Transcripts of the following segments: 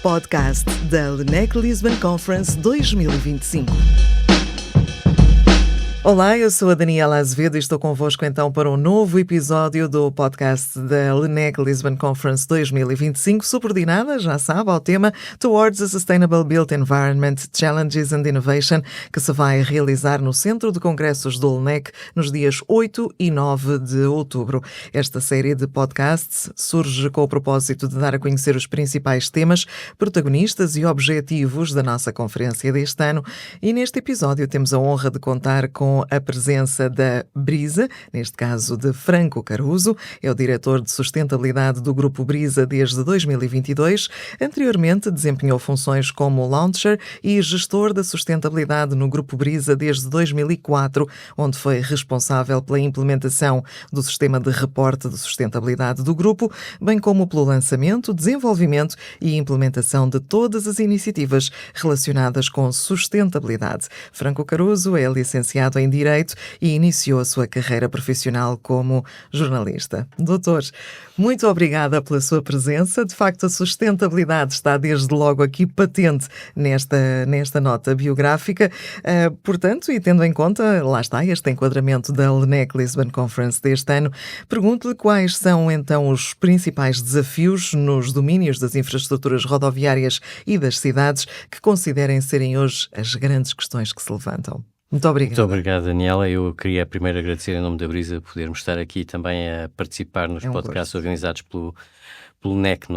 podcast da LNEC Lisbon Conference 2025. Olá, eu sou a Daniela Azevedo e estou convosco então para um novo episódio do podcast da LNEC Lisbon Conference 2025, subordinada, já sabe, ao tema Towards a Sustainable Built Environment, Challenges and Innovation, que se vai realizar no Centro de Congressos do LNEC nos dias 8 e 9 de outubro. Esta série de podcasts surge com o propósito de dar a conhecer os principais temas, protagonistas e objetivos da nossa conferência deste ano, e neste episódio temos a honra de contar com a presença da Brisa, neste caso de Franco Caruso, é o diretor de sustentabilidade do Grupo Brisa desde 2022. Anteriormente desempenhou funções como launcher e gestor da sustentabilidade no Grupo Brisa desde 2004, onde foi responsável pela implementação do sistema de reporte de sustentabilidade do grupo, bem como pelo lançamento, desenvolvimento e implementação de todas as iniciativas relacionadas com sustentabilidade. Franco Caruso é licenciado em Direito e iniciou a sua carreira profissional como jornalista. Doutor, muito obrigada pela sua presença. De facto, a sustentabilidade está desde logo aqui patente nesta nota biográfica. Portanto, e tendo em conta, lá está, este enquadramento da LNEC Lisbon Conference deste ano, pergunto-lhe quais são então os principais desafios nos domínios das infraestruturas rodoviárias e das cidades que considerem serem hoje as grandes questões que se levantam. Muito obrigado. Muito obrigado, Daniela. Eu queria primeiro agradecer em nome da Brisa podermos estar aqui também a participar nos podcasts organizados pelo NEC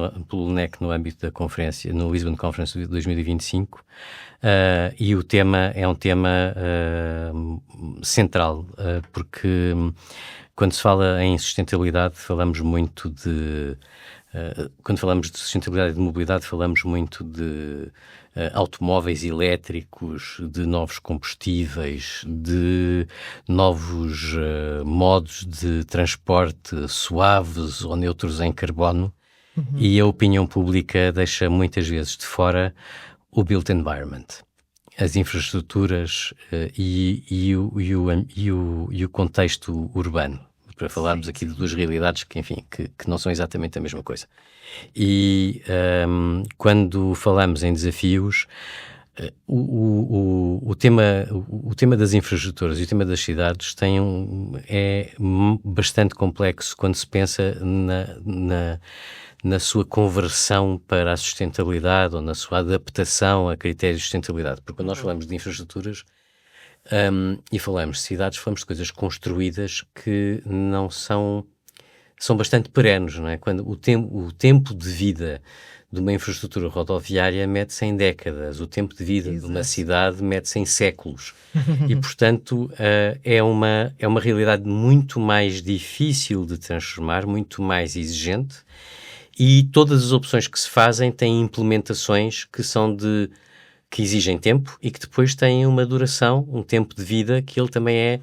no âmbito da conferência, no Lisbon Conference 2025. E o tema é um tema central, porque quando se fala em sustentabilidade, falamos muito de... quando falamos de sustentabilidade e de mobilidade, falamos muito de automóveis elétricos, de novos combustíveis, de novos modos de transporte suaves ou neutros em carbono. E a opinião pública deixa muitas vezes de fora o built environment, as infraestruturas e o contexto urbano, para falarmos aqui de duas realidades que, enfim, que não são exatamente a mesma coisa. E quando falamos em desafios, o tema das infraestruturas e o tema das cidades é bastante complexo quando se pensa na sua conversão para a sustentabilidade ou na sua adaptação a critérios de sustentabilidade. Porque quando nós falamos de infraestruturas e falamos de cidades, falamos de coisas construídas que não são bastante perenes, não é? Quando o tempo de vida de uma infraestrutura rodoviária mede-se em décadas, o tempo de vida de uma cidade mede-se em séculos. E, portanto, é uma realidade muito mais difícil de transformar, muito mais exigente, e todas as opções que se fazem têm implementações que exigem tempo e que depois têm uma duração, um tempo de vida que ele também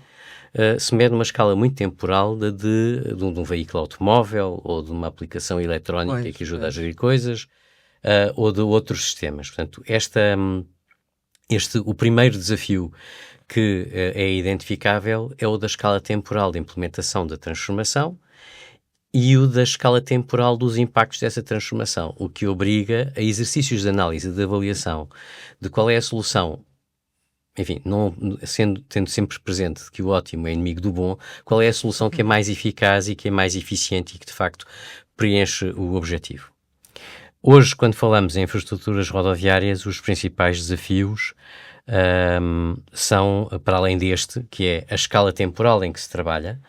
se mede numa escala muito temporal de um veículo automóvel ou de uma aplicação eletrónica que ajuda a gerir coisas ou de outros sistemas. Portanto, o primeiro desafio que é identificável é o da escala temporal de implementação da transformação e o da escala temporal dos impactos dessa transformação, o que obriga a exercícios de análise e de avaliação de qual é a solução. Enfim, tendo sempre presente que o ótimo é inimigo do bom, qual é a solução que é mais eficaz e que é mais eficiente e que, de facto, preenche o objetivo. Hoje, quando falamos em infraestruturas rodoviárias, os principais desafios são, para além deste, que é a escala temporal em que se trabalha,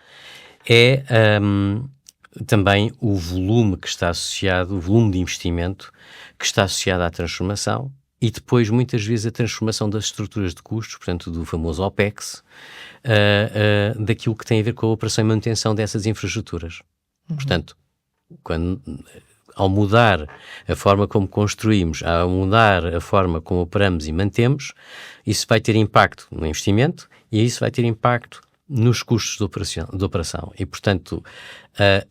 também o volume que está associado, o volume de investimento que está associado à transformação, e depois, muitas vezes, a transformação das estruturas de custos, portanto, do famoso OPEX, daquilo que tem a ver com a operação e manutenção dessas infraestruturas. Portanto, ao mudar a forma como construímos, ao mudar a forma como operamos e mantemos, isso vai ter impacto no investimento e isso vai ter impacto nos custos de operação. E, portanto,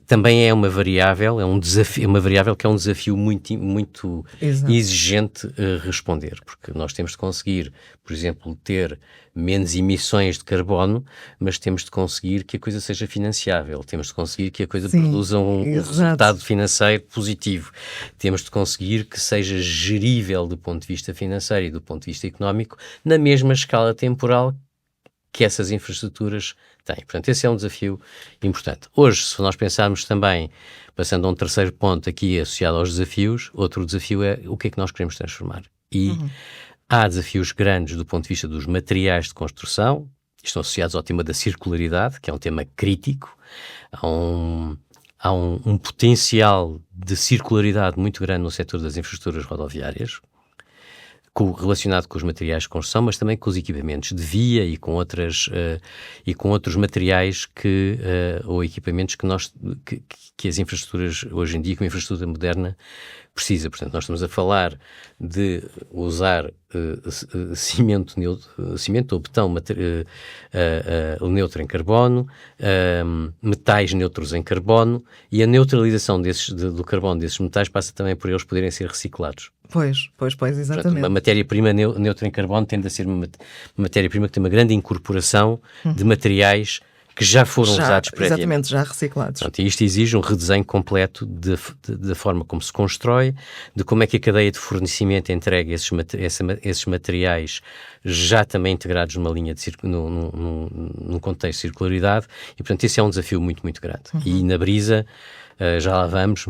também é uma variável, é um desafio, uma variável que é um desafio muito Exato. exigente responder, porque nós temos de conseguir, por exemplo, ter menos emissões de carbono, mas temos de conseguir que a coisa seja financiável, temos de conseguir que a coisa Sim, produza um exato. resultado financeiro positivo, temos de conseguir que seja gerível do ponto de vista financeiro e do ponto de vista económico, na mesma escala temporal que essas infraestruturas têm. Portanto, esse é um desafio importante. Hoje, se nós pensarmos também, passando a um terceiro ponto aqui associado aos desafios, outro desafio é o que é que nós queremos transformar. E há desafios grandes do ponto de vista dos materiais de construção, estão associados ao tema da circularidade, que é um tema crítico, há um potencial de circularidade muito grande no setor das infraestruturas rodoviárias, relacionado com os materiais de construção, mas também com os equipamentos de via e com outros materiais ou equipamentos que as infraestruturas hoje em dia, que uma infraestrutura moderna precisa. Portanto, nós estamos a falar de usar cimento ou betão neutro em carbono, metais neutros em carbono, e a neutralização do carbono desses metais passa também por eles poderem ser reciclados. Pois, exatamente. Portanto, uma matéria-prima neutra em carbono tende a ser uma matéria-prima que tem uma grande incorporação de materiais que já foram usados previamente. Exatamente, já reciclados. Portanto, isto exige um redesenho completo da forma como se constrói, de como é que a cadeia de fornecimento entrega esses materiais já também integrados numa linha num contexto de circularidade, e portanto esse é um desafio muito, muito grande. E na Brisa, já lá vamos,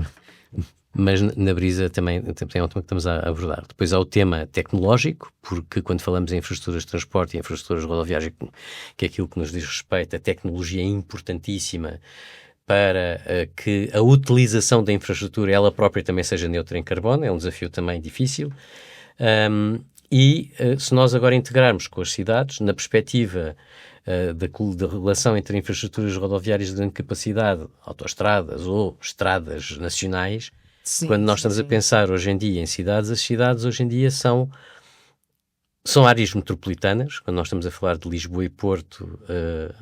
mas na Brisa também é um tema que estamos a abordar. Depois há o tema tecnológico, porque quando falamos em infraestruturas de transporte e infraestruturas rodoviárias, que é aquilo que nos diz respeito, a tecnologia é importantíssima para que a utilização da infraestrutura, ela própria também seja neutra em carbono, é um desafio também difícil. Se nós agora integrarmos com as cidades, na perspectiva da relação entre infraestruturas rodoviárias de grande capacidade, autoestradas ou estradas nacionais, quando nós estamos a pensar hoje em dia em cidades, as cidades hoje em dia são áreas metropolitanas. Quando nós estamos a falar de Lisboa e Porto,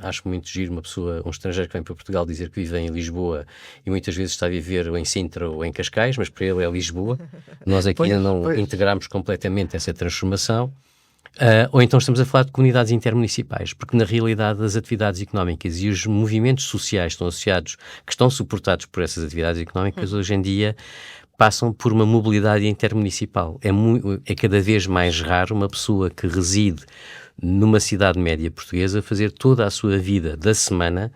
acho muito giro um estrangeiro que vem para Portugal dizer que vive em Lisboa e muitas vezes está a viver ou em Sintra ou em Cascais, mas para ele é Lisboa. Nós aqui ainda não integramos completamente essa transformação. Ou então estamos a falar de comunidades intermunicipais, porque na realidade as atividades económicas e os movimentos sociais que estão suportados por essas atividades económicas hoje em dia passam por uma mobilidade intermunicipal. É cada vez mais raro uma pessoa que reside numa cidade média portuguesa fazer toda a sua vida da semana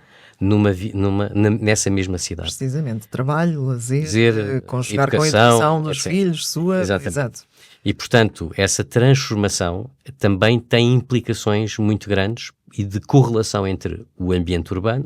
nessa mesma cidade. Precisamente, trabalho, lazer, conjugar com a educação dos filhos, sua... Exato. E, portanto, essa transformação também tem implicações muito grandes e de correlação entre o ambiente urbano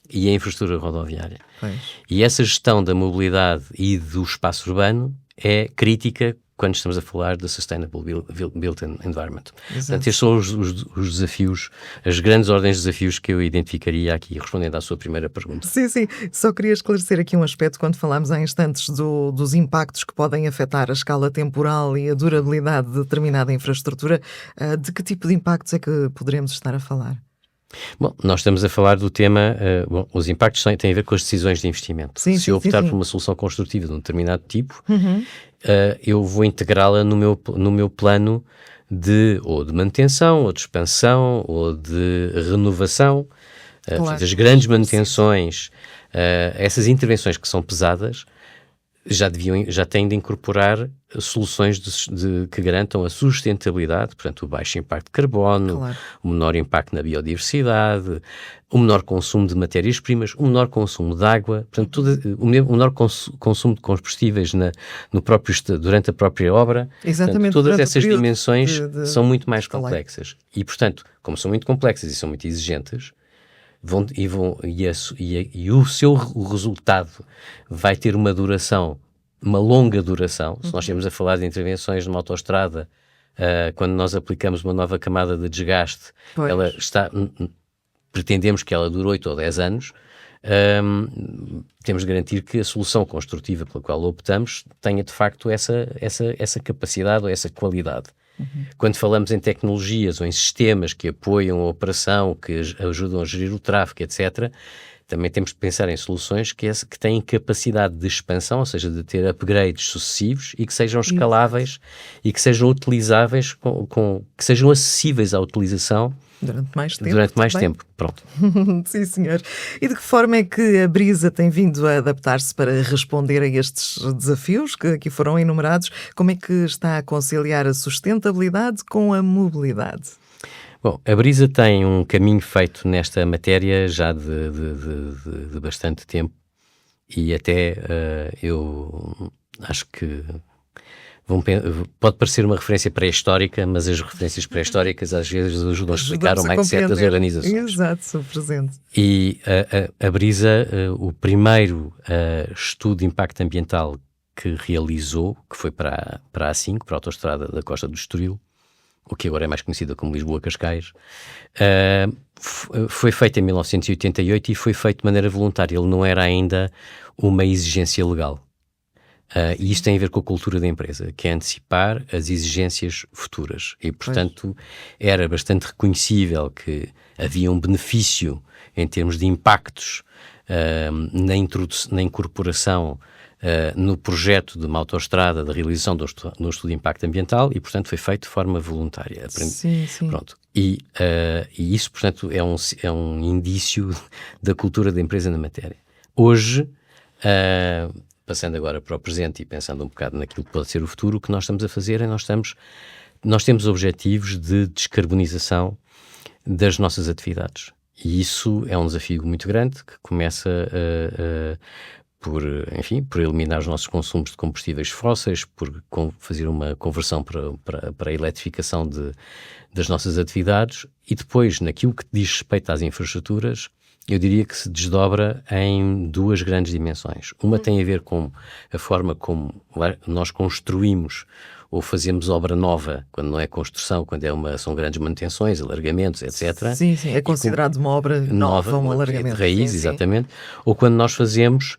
e a infraestrutura rodoviária. Pois. E essa gestão da mobilidade e do espaço urbano é crítica quando estamos a falar da Sustainable Built Environment. Portanto, estes são os desafios, as grandes ordens de desafios que eu identificaria aqui, respondendo à sua primeira pergunta. Sim. Só queria esclarecer aqui um aspecto quando falámos há instantes dos impactos que podem afetar a escala temporal e a durabilidade de determinada infraestrutura. De que tipo de impactos é que poderemos estar a falar? Bom, nós estamos a falar do tema, os impactos têm a ver com as decisões de investimento. Se eu optar por uma solução construtiva de um determinado tipo, eu vou integrá-la no meu plano ou de manutenção, ou de expansão, ou de renovação. Portanto, as grandes manutenções, essas intervenções que são pesadas, já têm de incorporar soluções que garantam a sustentabilidade, portanto, o baixo impacto de carbono, o menor impacto na biodiversidade, o menor consumo de matérias-primas, o menor consumo de água, portanto, o menor consumo de combustíveis durante a própria obra. Exatamente. Portanto, todas essas dimensões são muito mais complexas. E, portanto, como são muito complexas e são muito exigentes, o resultado vai ter uma longa duração. Se nós estivermos a falar de intervenções numa autoestrada, quando nós aplicamos uma nova camada de desgaste, pretendemos que ela dure 8 ou 10 anos, temos de garantir que a solução construtiva pela qual optamos tenha de facto essa capacidade ou essa qualidade. Quando falamos em tecnologias ou em sistemas que apoiam a operação, que ajudam a gerir o tráfego, etc., também temos de pensar em soluções que têm capacidade de expansão, ou seja, de ter upgrades sucessivos e que sejam escaláveis e que sejam utilizáveis, que sejam acessíveis à utilização durante mais tempo. Pronto. Sim, senhor. E de que forma é que a Brisa tem vindo a adaptar-se para responder a estes desafios que aqui foram enumerados? Como é que está a conciliar a sustentabilidade com a mobilidade? Bom, a Brisa tem um caminho feito nesta matéria já de bastante tempo e até eu acho que pode parecer uma referência pré-histórica, mas as referências pré-históricas às vezes ajudam a explicar o mindset das organizações. Exato, sou presente. E a Brisa, o primeiro estudo de impacto ambiental que realizou, que foi para a A5, para a Autostrada da Costa do Estoril, o que agora é mais conhecida como Lisboa-Cascais, foi feito em 1988 e foi feito de maneira voluntária. Ele não era ainda uma exigência legal. E isto tem a ver com a cultura da empresa, que é antecipar as exigências futuras. E, portanto, era bastante reconhecível que havia um benefício em termos de impactos na incorporação no projeto de uma autoestrada, da realização do estudo de impacto ambiental e, portanto, foi feito de forma voluntária. Sim. Pronto. E isso, portanto, é um indício da cultura da empresa na matéria. Hoje, passando agora para o presente e pensando um bocado naquilo que pode ser o futuro, o que nós estamos a fazer é nós temos objetivos de descarbonização das nossas atividades. E isso é um desafio muito grande que começa por eliminar os nossos consumos de combustíveis fósseis, por fazer uma conversão para a eletrificação das nossas atividades e depois, naquilo que diz respeito às infraestruturas, eu diria que se desdobra em duas grandes dimensões. Uma tem a ver com a forma como nós construímos ou fazemos obra nova, quando não é construção, quando são grandes manutenções, alargamentos, etc. Sim, é considerado uma obra nova, um alargamento. De raiz, exatamente. Ou quando nós fazemos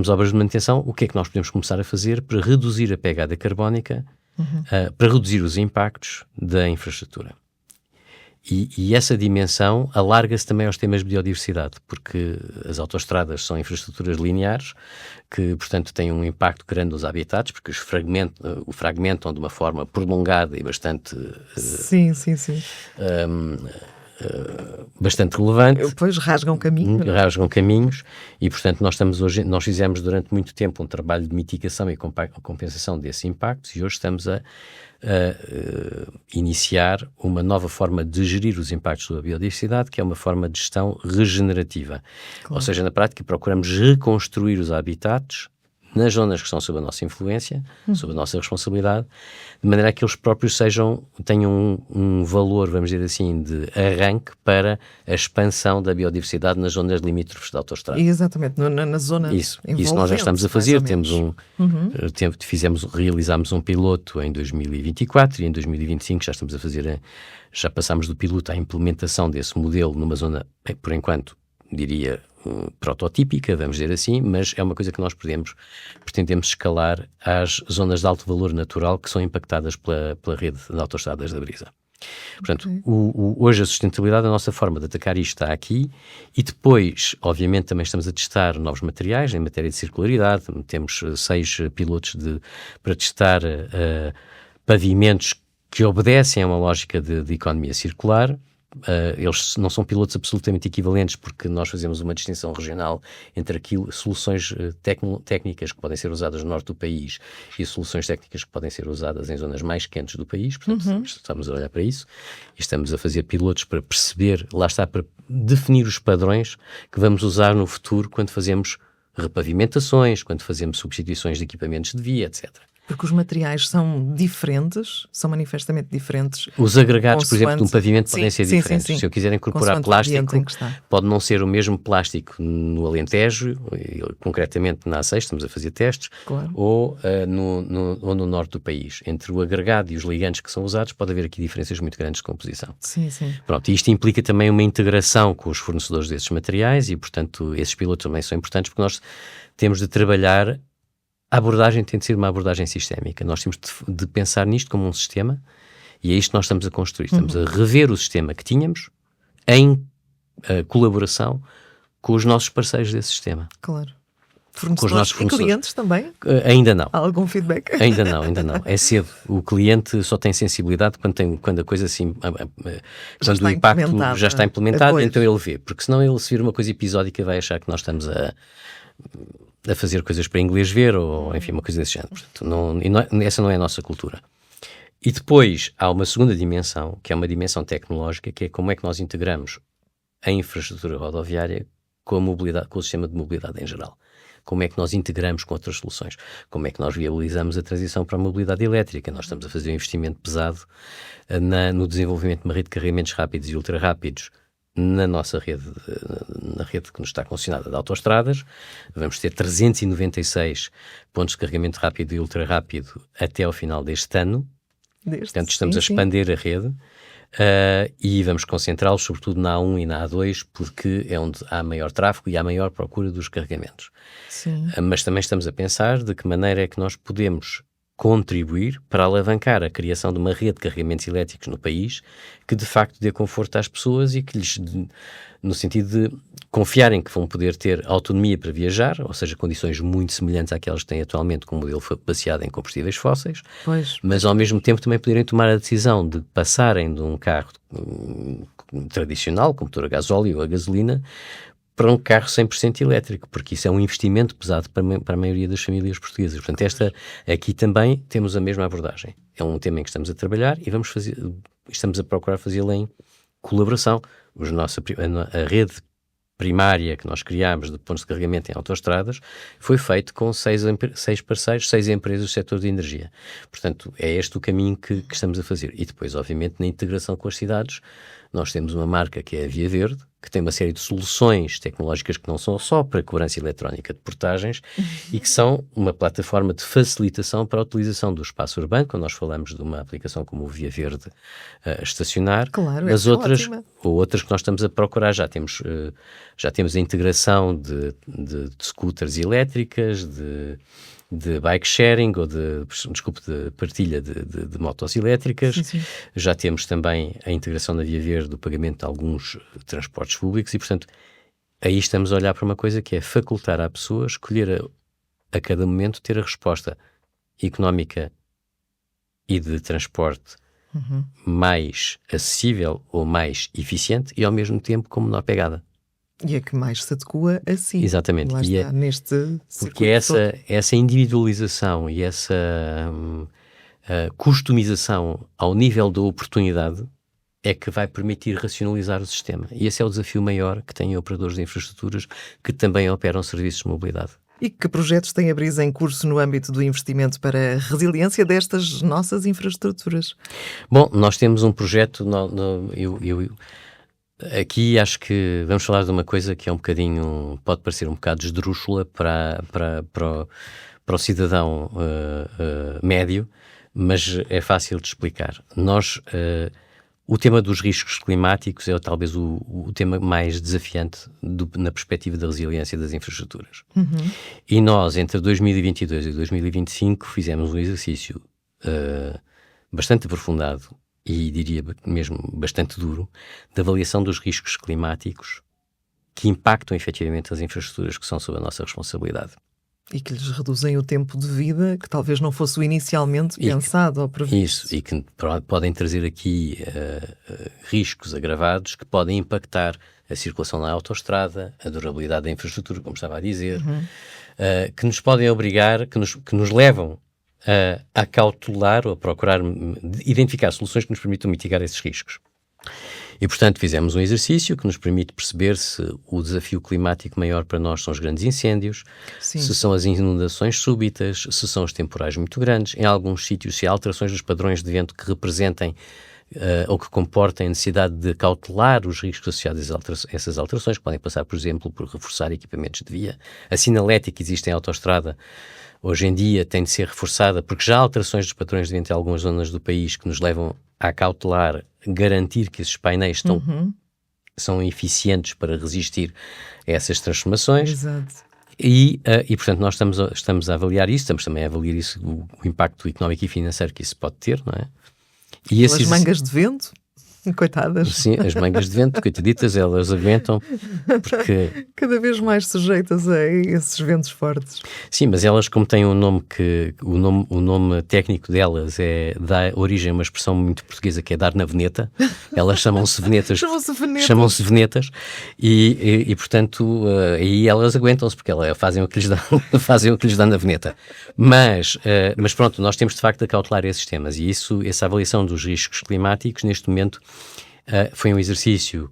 obras de manutenção, o que é que nós podemos começar a fazer para reduzir a pegada carbónica, para reduzir os impactos da infraestrutura. E essa dimensão alarga-se também aos temas de biodiversidade, porque as autoestradas são infraestruturas lineares que, portanto, têm um impacto grande nos habitats, porque o fragmentam de uma forma prolongada e bastante... bastante relevante. Depois rasgam caminho. Rasgam caminhos e, portanto, nós fizemos durante muito tempo um trabalho de mitigação e compensação desses impactos e hoje estamos a iniciar uma nova forma de gerir os impactos da biodiversidade, que é uma forma de gestão regenerativa. Claro. Ou seja, na prática, procuramos reconstruir os habitats nas zonas que estão sob a nossa influência, sob a nossa responsabilidade, de maneira que eles próprios tenham um valor, vamos dizer assim, de arranque para a expansão da biodiversidade nas zonas limítrofes da autoestrada. Exatamente, na zona Isso nós já estamos a fazer, realizámos um piloto em 2024 e em 2025 já passámos do piloto à implementação desse modelo numa zona, por enquanto, diria, prototípica, vamos dizer assim, mas é uma coisa que nós pretendemos escalar às zonas de alto valor natural que são impactadas pela rede de autoestradas da Brisa. Portanto, hoje a sustentabilidade, a nossa forma de atacar isto está aqui e depois, obviamente, também estamos a testar novos materiais em matéria de circularidade. Temos 6 pilotos para testar pavimentos que obedecem a uma lógica de economia circular. Eles não são pilotos absolutamente equivalentes porque nós fazemos uma distinção regional entre soluções técnicas que podem ser usadas no norte do país e soluções técnicas que podem ser usadas em zonas mais quentes do país. Portanto, estamos a olhar para isso e estamos a fazer pilotos para perceber, lá está, para definir os padrões que vamos usar no futuro quando fazemos repavimentações, quando fazemos substituições de equipamentos de via, etc. Porque os materiais são diferentes, são manifestamente diferentes. Os agregados, por exemplo, de um pavimento podem ser diferentes. Sim. Se eu quiser incorporar plástico, pode não ser o mesmo plástico no Alentejo, concretamente na A6, estamos a fazer testes, claro. ou no norte do país. Entre o agregado e os ligantes que são usados, pode haver aqui diferenças muito grandes de composição. Sim. Pronto, e isto implica também uma integração com os fornecedores desses materiais e, portanto, esses pilotos também são importantes porque nós temos de trabalhar a abordagem tem de ser uma abordagem sistémica. Nós temos de pensar nisto como um sistema, e é isto que nós estamos a construir. Estamos a rever o sistema que tínhamos em colaboração com os nossos parceiros desse sistema. Claro. Com os nossos E fornecedores. clientes também? Ainda não. Há algum feedback? Ainda não. É cedo. O cliente só tem sensibilidade quando a coisa assim, quando o impacto já está implementado, então ele vê. Porque senão ele, se vir uma coisa episódica, vai achar que nós estamos a fazer coisas para inglês ver, ou enfim, uma coisa desse género. Portanto, essa não é a nossa cultura. E depois há uma segunda dimensão, que é uma dimensão tecnológica, que é como é que nós integramos a infraestrutura rodoviária com a mobilidade, com o sistema de mobilidade em geral. Como é que nós integramos com outras soluções? Como é que nós viabilizamos a transição para a mobilidade elétrica? Nós estamos a fazer um investimento pesado no desenvolvimento de uma rede de carregamentos rápidos e ultra rápidos na nossa rede, na rede que nos está concessionada de autoestradas. Vamos ter 396 pontos de carregamento rápido e ultra rápido até ao final deste ano. Portanto, estamos a expandir a rede e vamos concentrá-los sobretudo na A1 e na A2, porque é onde há maior tráfego e há maior procura dos carregamentos. Mas também estamos a pensar de que maneira é que nós podemos contribuir para alavancar a criação de uma rede de carregamentos elétricos no país que de facto dê conforto às pessoas e que lhes, no sentido de confiarem que vão poder ter autonomia para viajar, ou seja, condições muito semelhantes àquelas que têm atualmente com o modelo baseado em combustíveis fósseis, mas ao mesmo tempo também poderem tomar a decisão de passarem de um carro tradicional, com motor a gasóleo ou a gasolina, para um carro 100% elétrico, porque isso é um investimento pesado para a maioria das famílias portuguesas. Portanto, aqui também temos a mesma abordagem. É um tema em que estamos a trabalhar e estamos a procurar fazê-lo em colaboração. A rede primária que nós criámos de pontos de carregamento em autoestradas foi feito com 6 parceiros, 6 empresas do setor de energia. Portanto, é este o caminho que estamos a fazer. E depois, obviamente, na integração com as cidades, nós temos uma marca que é a Via Verde, que tem uma série de soluções tecnológicas que não são só para cobrança eletrónica de portagens e que são uma plataforma de facilitação para a utilização do espaço urbano, quando nós falamos de uma aplicação como o Via Verde estacionar. Claro, mas outras que nós estamos a procurar, já temos a integração de scooters elétricas, de bike sharing ou de partilha de motos elétricas. Sim. Já temos também a integração na Via Verde do pagamento de alguns transportes públicos e, portanto, aí estamos a olhar para uma coisa que é facultar à pessoa escolher a cada momento ter a resposta económica e de transporte mais acessível ou mais eficiente e, ao mesmo tempo, com menor pegada. E é que mais se adequa a si. Exatamente. Lá está, neste porque essa individualização e essa customização ao nível da oportunidade é que vai permitir racionalizar o sistema. E esse é o desafio maior que têm operadores de infraestruturas que também operam serviços de mobilidade. E que projetos tem a Brisa em curso no âmbito do investimento para a resiliência destas nossas infraestruturas? Bom, nós temos um projeto... Aqui acho que vamos falar de uma coisa que é um bocadinho, pode parecer um bocado esdrúxula para o cidadão médio, mas é fácil de explicar. O tema dos riscos climáticos é talvez o tema mais desafiante na perspectiva da resiliência das infraestruturas. E nós, entre 2022 e 2025, fizemos um exercício bastante aprofundado e diria mesmo bastante duro, de avaliação dos riscos climáticos que impactam efetivamente as infraestruturas que são sob a nossa responsabilidade. E que lhes reduzem o tempo de vida, que talvez não fosse o inicialmente pensado ou previsto. Isso, e que podem trazer aqui riscos agravados que podem impactar a circulação na autoestrada, a durabilidade da infraestrutura, como estava a dizer, que nos podem obrigar, que nos levam a cautelar ou a procurar identificar soluções que nos permitam mitigar esses riscos. E, portanto, fizemos um exercício que nos permite perceber se o desafio climático maior para nós são os grandes incêndios, se são as inundações súbitas, se são os temporais muito grandes, em alguns sítios se há alterações dos padrões de vento que representem ou que comportem a necessidade de cautelar os riscos associados a essas alterações, que podem passar, por exemplo, por reforçar equipamentos de via. A sinalética que existe em autoestrada hoje em dia tem de ser reforçada porque já há alterações dos padrões de vento em algumas zonas do país que nos levam a cautelar, garantir que esses painéis são eficientes para resistir a essas transformações. Exato. Portanto, nós estamos a avaliar isso, estamos também a avaliar isso, o impacto económico e financeiro que isso pode ter, não é? E as mangas de vento, coitadas. Sim, as mangas de vento, coitaditas, elas aguentam, porque... Cada vez mais sujeitas a esses ventos fortes. Sim, mas elas, como têm um nome o nome técnico delas dá origem a uma expressão muito portuguesa que é dar na veneta, elas chamam-se venetas. Chamam-se venetas e portanto, aí elas aguentam-se, porque elas fazem o que lhes dá, fazem o que lhes dá na veneta. Mas pronto, nós temos de facto a cautelar esses temas, e essa avaliação dos riscos climáticos, neste momento, foi um exercício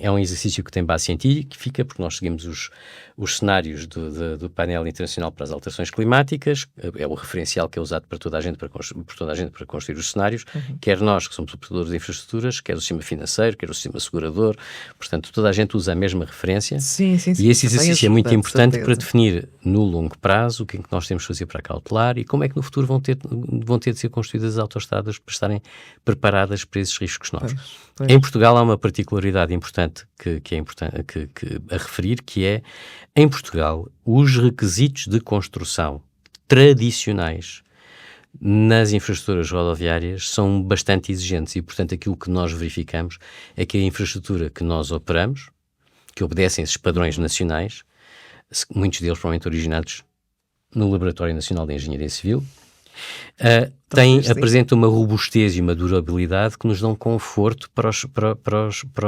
é um exercício que tem base científica, porque nós seguimos os cenários do painel internacional para as alterações climáticas, é o referencial que é usado por toda a gente para construir os cenários, quer nós que somos operadores de infraestruturas, quer o sistema financeiro, quer o sistema segurador, portanto toda a gente usa a mesma referência. Sim, e esse exercício é muito importante para definir no longo prazo o que é que nós temos de fazer para cautelar e como é que no futuro vão ter de ser construídas as autoestradas para estarem preparadas para esses riscos novos. Pois. Em Portugal há uma particularidade importante que é importante a referir, que é, em Portugal, os requisitos de construção tradicionais nas infraestruturas rodoviárias são bastante exigentes e, portanto, aquilo que nós verificamos é que a infraestrutura que nós operamos, que obedecem esses padrões nacionais, muitos deles provavelmente originados no Laboratório Nacional de Engenharia Civil, apresenta uma robustez e uma durabilidade que nos dão conforto para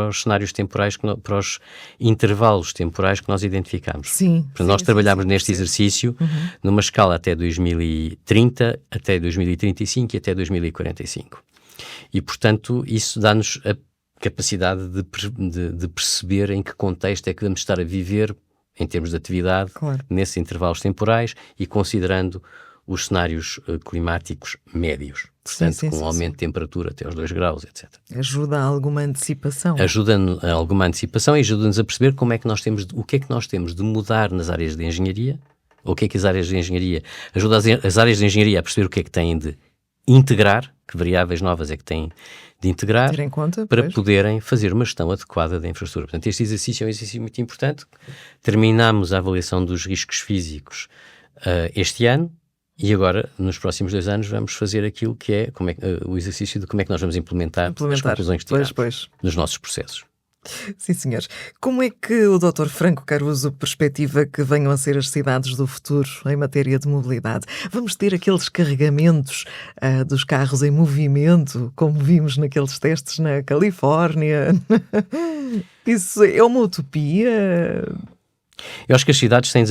os cenários temporais, para os intervalos temporais que nós identificamos. Sim. Portanto, nós trabalhamos neste exercício numa escala até 2030, até 2035 e até 2045. E, portanto, isso dá-nos a capacidade de perceber em que contexto é que vamos estar a viver em termos de atividade, nesses intervalos temporais e considerando os cenários climáticos médios, portanto, com aumento de temperatura até aos 2 graus, etc. Ajuda a alguma antecipação. Ajuda a alguma antecipação e ajuda-nos a perceber o que é que nós temos de mudar nas áreas de engenharia, ou o que é que as áreas de engenharia, ajuda as áreas de engenharia a perceber o que é que têm de integrar, que variáveis novas é que têm de integrar, ter em conta, para poderem fazer uma gestão adequada da infraestrutura. Portanto, este exercício é um exercício muito importante. Terminamos a avaliação dos riscos físicos este ano, e agora, nos próximos 2 anos, vamos fazer aquilo que é o exercício de como é que nós vamos implementar as conclusões que tiramos nos nossos processos. Sim, senhores. Como é que o Dr. Franco Caruso perspectiva que venham a ser as cidades do futuro em matéria de mobilidade? Vamos ter aqueles carregamentos dos carros em movimento, como vimos naqueles testes na Califórnia? Isso é uma utopia? Eu acho que as cidades têm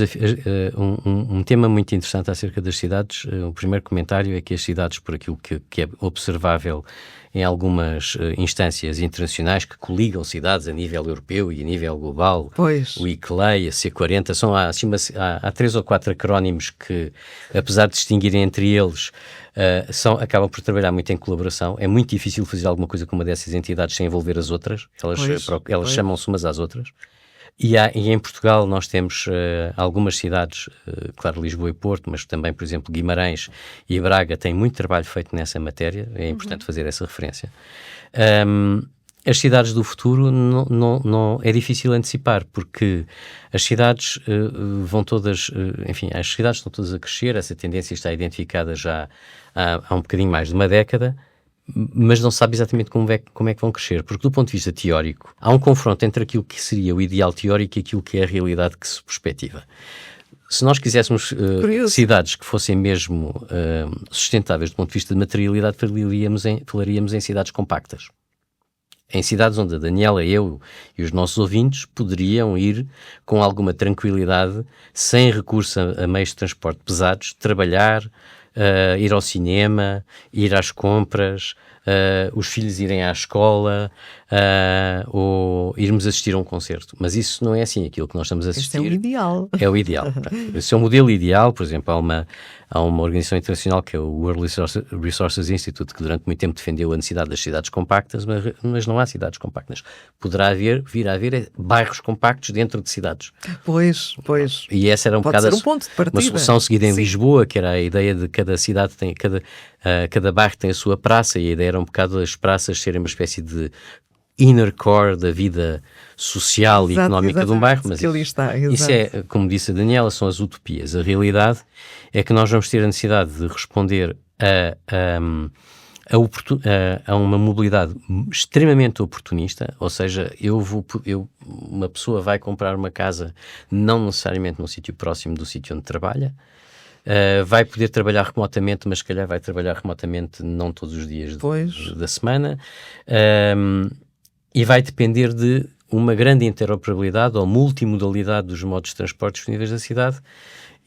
um tema muito interessante acerca das cidades. O primeiro comentário é que as cidades, por aquilo que é observável em algumas instâncias internacionais que coligam cidades a nível europeu e a nível global, o ICLEI, a C40, há 3 ou 4 acrónimos que, apesar de distinguirem entre eles, acabam por trabalhar muito em colaboração. É muito difícil fazer alguma coisa com uma dessas entidades sem envolver as outras. Elas chamam-se umas às outras. E em Portugal nós temos algumas cidades, claro, Lisboa e Porto, mas também, por exemplo, Guimarães e Braga têm muito trabalho feito nessa matéria, é importante fazer essa referência. As cidades do futuro não é difícil antecipar, porque as cidades vão todas, as cidades estão todas a crescer, essa tendência está identificada já há um bocadinho mais de uma década, mas não sabe exatamente como é que vão crescer, porque do ponto de vista teórico há um confronto entre aquilo que seria o ideal teórico e aquilo que é a realidade que se perspectiva. Se nós quiséssemos cidades que fossem mesmo sustentáveis do ponto de vista de materialidade, falaríamos em cidades compactas. Em cidades onde a Daniela, eu e os nossos ouvintes poderiam ir com alguma tranquilidade, sem recurso a meios de transporte pesados, trabalhar, ir ao cinema, ir às compras, os filhos irem à escola, ou irmos assistir a um concerto. Mas isso não é assim, aquilo que nós estamos a assistir. Esse é o ideal. É o ideal. Esse é o modelo ideal. Por exemplo, há uma organização internacional que é o World Resources Institute, que durante muito tempo defendeu a necessidade das cidades compactas, mas não há cidades compactas. Poderá vir a haver bairros compactos dentro de cidades. Pois. E essa era um bocado um ponto de partida. Uma solução seguida em Lisboa, que era a ideia de cada cidade cada bairro tem a sua praça, e a ideia era um bocado as praças serem uma espécie de inner core da vida social e económica de um bairro, mas isso é, como disse a Daniela, são as utopias. A realidade é que nós vamos ter a necessidade de responder a uma mobilidade extremamente oportunista, ou seja, uma pessoa vai comprar uma casa não necessariamente num sítio próximo do sítio onde trabalha, vai poder trabalhar remotamente, mas se calhar vai trabalhar remotamente não todos os dias da semana, e vai depender de uma grande interoperabilidade ou multimodalidade dos modos de transporte disponíveis da cidade.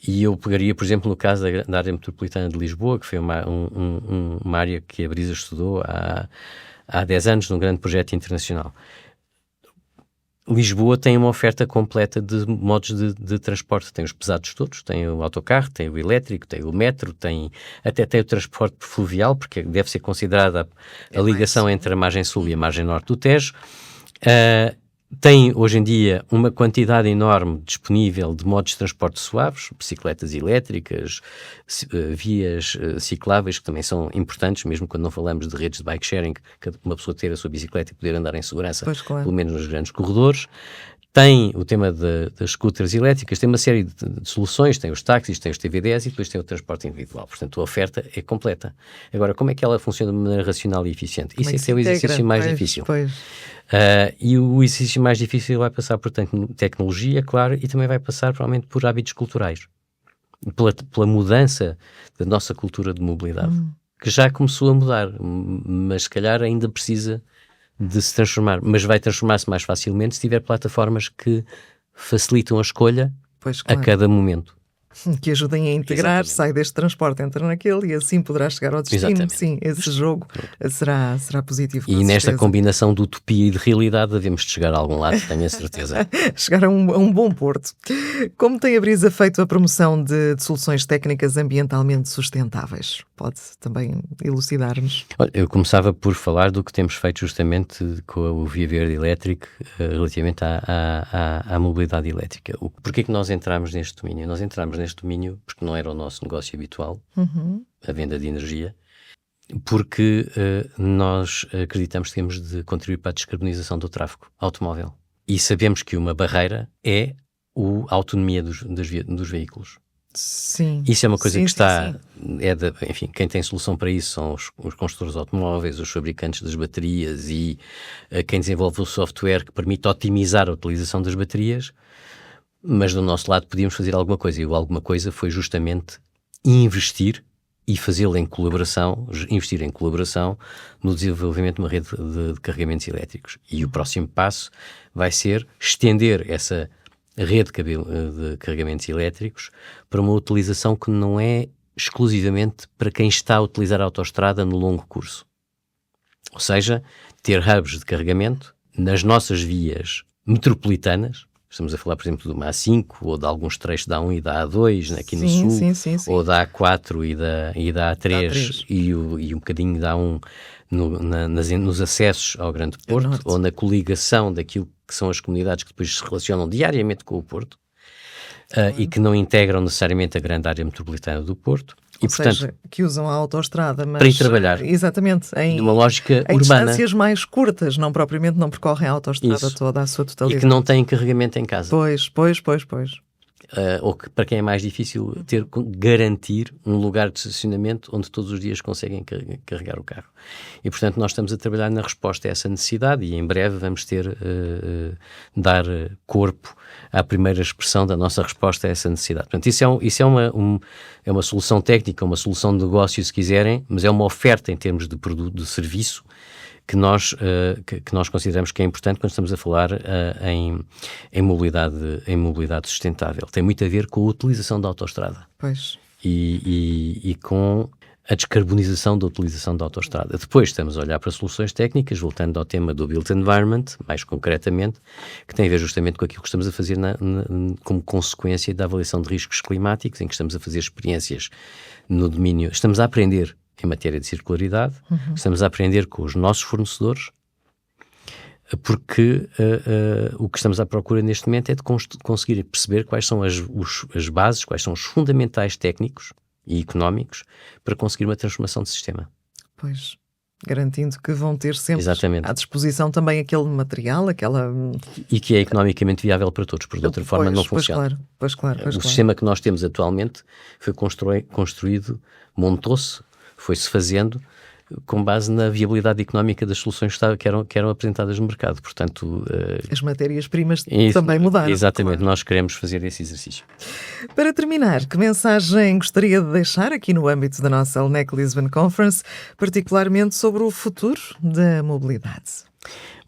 E eu pegaria, por exemplo, no caso da área metropolitana de Lisboa, que foi uma área que a Brisa estudou há 10 anos num grande projeto internacional. Lisboa tem uma oferta completa de modos de transporte. Tem os pesados todos, tem o autocarro, tem o elétrico, tem o metro, até tem o transporte fluvial, porque deve ser considerada a ligação entre a margem sul e a margem norte do Tejo. Tem, hoje em dia, uma quantidade enorme disponível de modos de transporte suaves, bicicletas elétricas, vias cicláveis, que também são importantes, mesmo quando não falamos de redes de bike sharing, que uma pessoa ter a sua bicicleta e poder andar em segurança, pelo menos nos grandes corredores. Tem o tema das scooters elétricas, tem uma série de soluções, tem os táxis, tem os TVDs e depois tem o transporte individual. Portanto, a oferta é completa. Agora, como é que ela funciona de maneira racional e eficiente? Isso é que é o exercício mais difícil. E o exercício mais difícil vai passar por tecnologia, claro, e também vai passar, provavelmente, por hábitos culturais. Pela mudança da nossa cultura de mobilidade, que já começou a mudar, mas se calhar ainda precisa de se transformar, mas vai transformar-se mais facilmente se tiver plataformas que facilitam a escolha a cada momento. Que ajudem a integrar, sai deste transporte, entra naquele e assim poderá chegar ao destino. Exatamente. Sim, esse jogo será positivo. E nesta combinação de utopia e de realidade devemos de chegar a algum lado, tenho a certeza. Chegar a um bom porto. Como tem a Brisa feito a promoção de soluções técnicas ambientalmente sustentáveis? Pode também elucidar-nos? Olha, eu começava por falar do que temos feito justamente com o Via Verde Elétrico relativamente à mobilidade elétrica. Porquê é que nós entramos neste domínio? Nós entramos neste domínio porque não era o nosso negócio habitual, a venda de energia, porque nós acreditamos que temos de contribuir para a descarbonização do tráfego automóvel. E sabemos que uma barreira é a autonomia dos veículos. Sim. Isso é uma coisa que está... enfim, quem tem solução para isso são os construtores automóveis, os fabricantes das baterias e quem desenvolve o software que permite otimizar a utilização das baterias. Mas do nosso lado podíamos fazer alguma coisa, e alguma coisa foi justamente investir e fazê-lo investir em colaboração no desenvolvimento de uma rede de carregamentos elétricos. E o próximo passo vai ser estender essa rede de carregamentos elétricos para uma utilização que não é exclusivamente para quem está a utilizar a autoestrada no longo curso. Ou seja, ter hubs de carregamento nas nossas vias metropolitanas. Estamos a falar, por exemplo, do A5 ou de alguns trechos da A1 e da A2 aqui no sul, ou da A4 e da A3 e um bocadinho da A1 nos acessos ao Grande Porto, ou na coligação daquilo que são as comunidades que depois se relacionam diariamente com o Porto e que não integram necessariamente a grande área metropolitana do Porto. Ou seja, que usam a autoestrada, mas... Para ir trabalhar. Exatamente. Numa lógica em urbana. Distâncias mais curtas, não percorrem a autoestrada toda a sua totalidade. E que não têm carregamento em casa. Pois. Ou que para quem é mais difícil garantir um lugar de estacionamento onde todos os dias conseguem carregar o carro. E, portanto, nós estamos a trabalhar na resposta a essa necessidade e em breve vamos dar corpo à primeira expressão da nossa resposta a essa necessidade. Portanto, isso é uma solução técnica, uma solução de negócio, se quiserem, mas é uma oferta em termos de produto, de serviço, que nós consideramos que é importante quando estamos a falar em mobilidade sustentável. Tem muito a ver com a utilização da autoestrada. Pois. E com a descarbonização da utilização da autoestrada. Depois estamos a olhar para soluções técnicas, voltando ao tema do Built Environment, mais concretamente, que tem a ver justamente com aquilo que estamos a fazer como consequência da avaliação de riscos climáticos, em que estamos a fazer experiências no domínio, estamos a aprender em matéria de circularidade, estamos a aprender com os nossos fornecedores, porque o que estamos à procura neste momento é de conseguir perceber quais são as bases, quais são os fundamentais técnicos e económicos para conseguir uma transformação de sistema. Pois. Garantindo que vão ter sempre Exatamente. à disposição também aquele material, aquela... E que é economicamente viável para todos, porque de outra forma não funciona. Pois claro. O sistema que nós temos atualmente foi construído, montou-se, foi-se fazendo com base na viabilidade económica das soluções que eram apresentadas no mercado. Portanto, as matérias-primas também mudaram. Exatamente, claro. Nós queremos fazer esse exercício. Para terminar, que mensagem gostaria de deixar aqui no âmbito da nossa LNEC Lisbon Conference, particularmente sobre o futuro da mobilidade?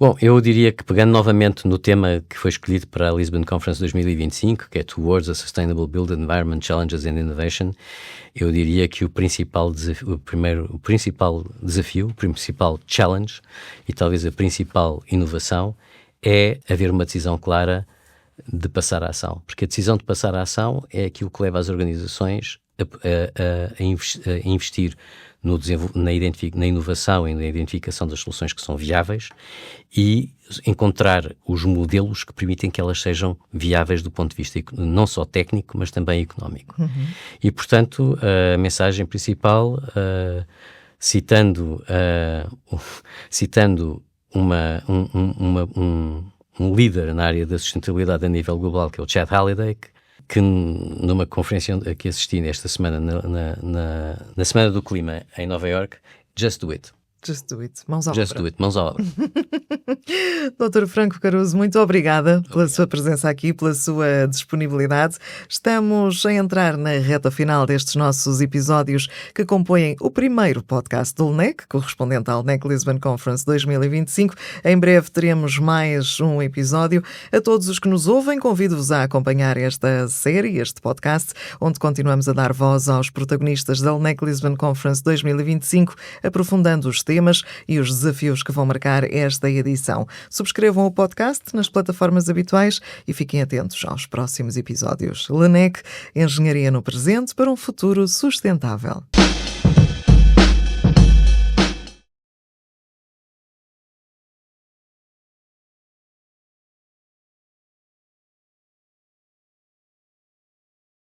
Bom, eu diria que, pegando novamente no tema que foi escolhido para a Lisbon Conference 2025, que é Towards a Sustainable Built Environment, Challenges and Innovation, eu diria que o principal desafio, o principal challenge e talvez a principal inovação é haver uma decisão clara de passar à ação. Porque a decisão de passar à ação é aquilo que leva as organizações a investir na inovação e na identificação das soluções que são viáveis e encontrar os modelos que permitem que elas sejam viáveis do ponto de vista não só técnico, mas também económico. E, portanto, a mensagem principal, citando um líder na área da sustentabilidade a nível global, que é o Chad Halliday, que numa conferência a que assisti esta semana, na Semana do Clima em Nova Iorque, just do it. Just do it. Mãos à obra. Just do it. Mãos à obra. Dr. Franco Caruso, muito obrigada pela sua presença aqui, pela sua disponibilidade. Estamos a entrar na reta final destes nossos episódios que compõem o primeiro podcast do LNEC, correspondente ao LNEC Lisbon Conference 2025. Em breve teremos mais um episódio. A todos os que nos ouvem, convido-vos a acompanhar esta série, este podcast, onde continuamos a dar voz aos protagonistas da LNEC Lisbon Conference 2025, aprofundando os temas e os desafios que vão marcar esta edição. Subscrevam o podcast nas plataformas habituais e fiquem atentos aos próximos episódios. LNEC, Engenharia no Presente para um futuro sustentável.